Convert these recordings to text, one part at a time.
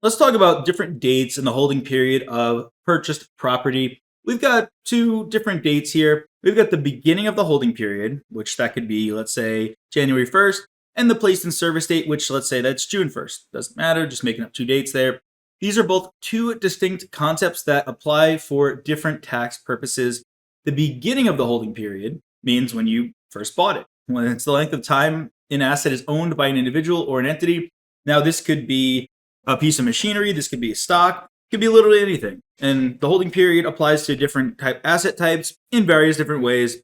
Let's talk about different dates in the holding period of purchased property. We've got two different dates here. We've got the beginning of the holding period, which that could be, let's say, January 1st, and the placed in service date, which let's say that's June 1st. Doesn't matter, just making up two dates there. These are both two distinct concepts that apply for different tax purposes. The beginning of the holding period means when you first bought it, when it's the length of time an asset is owned by an individual or an entity. Now, this could be a piece of machinery, this could be a stock, it could be literally anything. And the holding period applies to different asset types in various different ways,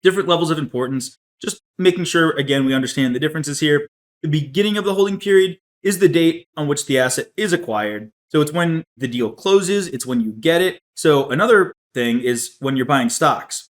different levels of importance. Just making sure, again, we understand the differences here. The beginning of the holding period is the date on which the asset is acquired. So it's when the deal closes, it's when you get it. So another thing is when you're buying stocks.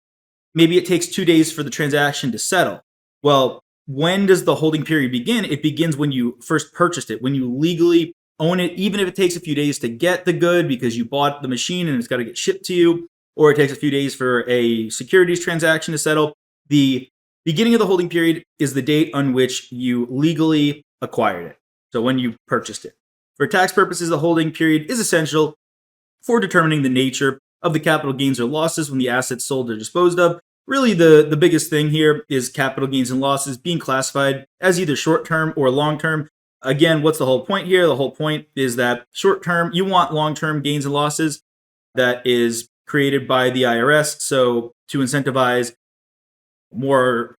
Maybe it takes 2 days for the transaction to settle. Well, when does the holding period begin? It begins when you first purchased it, when you legally own it, even if it takes a few days to get the good because you bought the machine and it's got to get shipped to you, or it takes a few days for a securities transaction to settle. The beginning of the holding period is the date on which you legally acquired it. So when you purchased it. For tax purposes, the holding period is essential for determining the nature of the capital gains or losses when the assets sold or disposed of. Really, the biggest thing here is capital gains and losses being classified as either short-term or long-term. Again, what's the whole point here? The whole point is that short-term, you want long-term gains and losses. That is created by the IRS. So to incentivize more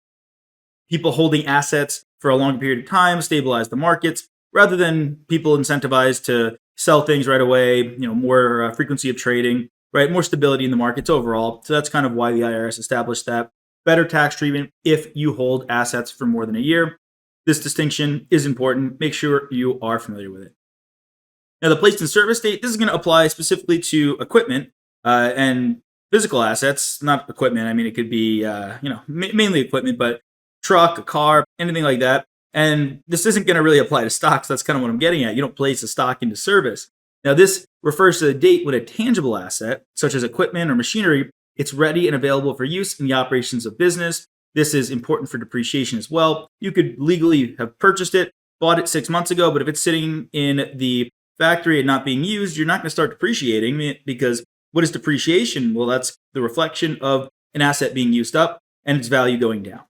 people holding assets for a long period of time, stabilize the markets, rather than people incentivized to sell things right away, more frequency of trading, right? More stability in the markets overall. So that's kind of why the IRS established that. Better tax treatment if you hold assets for more than a year. This distinction is important. Make sure you are familiar with it. Now, the placed in service date, this is going to apply specifically to equipment and physical assets, not equipment. I mean, it could be, mainly equipment, but truck, a car, anything like that. And this isn't going to really apply to stocks. That's kind of what I'm getting at. You don't place a stock into service. Now, this refers to the date when a tangible asset, such as equipment or machinery, it's ready and available for use in the operations of business. This is important for depreciation as well. You could legally have purchased it, bought it 6 months ago, but if it's sitting in the factory and not being used, you're not going to start depreciating it, because what is depreciation? Well, that's the reflection of an asset being used up and its value going down.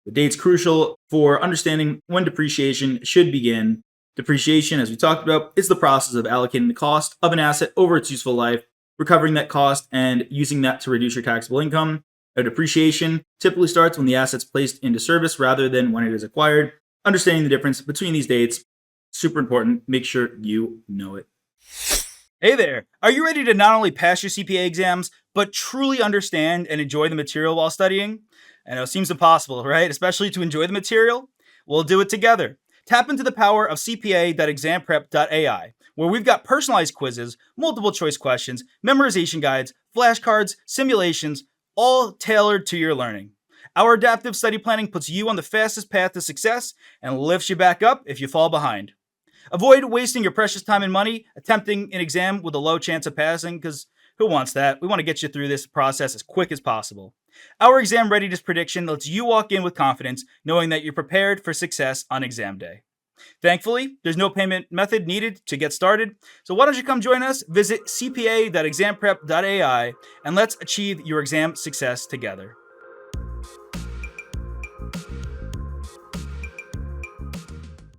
The date's crucial for understanding when depreciation should begin. Depreciation, as we talked about, is the process of allocating the cost of an asset over its useful life, recovering that cost, and using that to reduce your taxable income. Now, depreciation typically starts when the asset's placed into service rather than when it is acquired. Understanding the difference between these dates, super important. Make sure you know it. Hey there! Are you ready to not only pass your CPA exams, but truly understand and enjoy the material while studying? I know it seems impossible, right? Especially to enjoy the material? We'll do it together. Tap into the power of CPA.examprep.ai, where we've got personalized quizzes, multiple choice questions, memorization guides, flashcards, simulations, all tailored to your learning. Our adaptive study planning puts you on the fastest path to success and lifts you back up if you fall behind. Avoid wasting your precious time and money attempting an exam with a low chance of passing, because who wants that? We want to get you through this process as quick as possible. Our exam readiness prediction lets you walk in with confidence, knowing that you're prepared for success on exam day. Thankfully, there's no payment method needed to get started, so why don't you come join us? Visit cpa.examprep.ai and let's achieve your exam success together.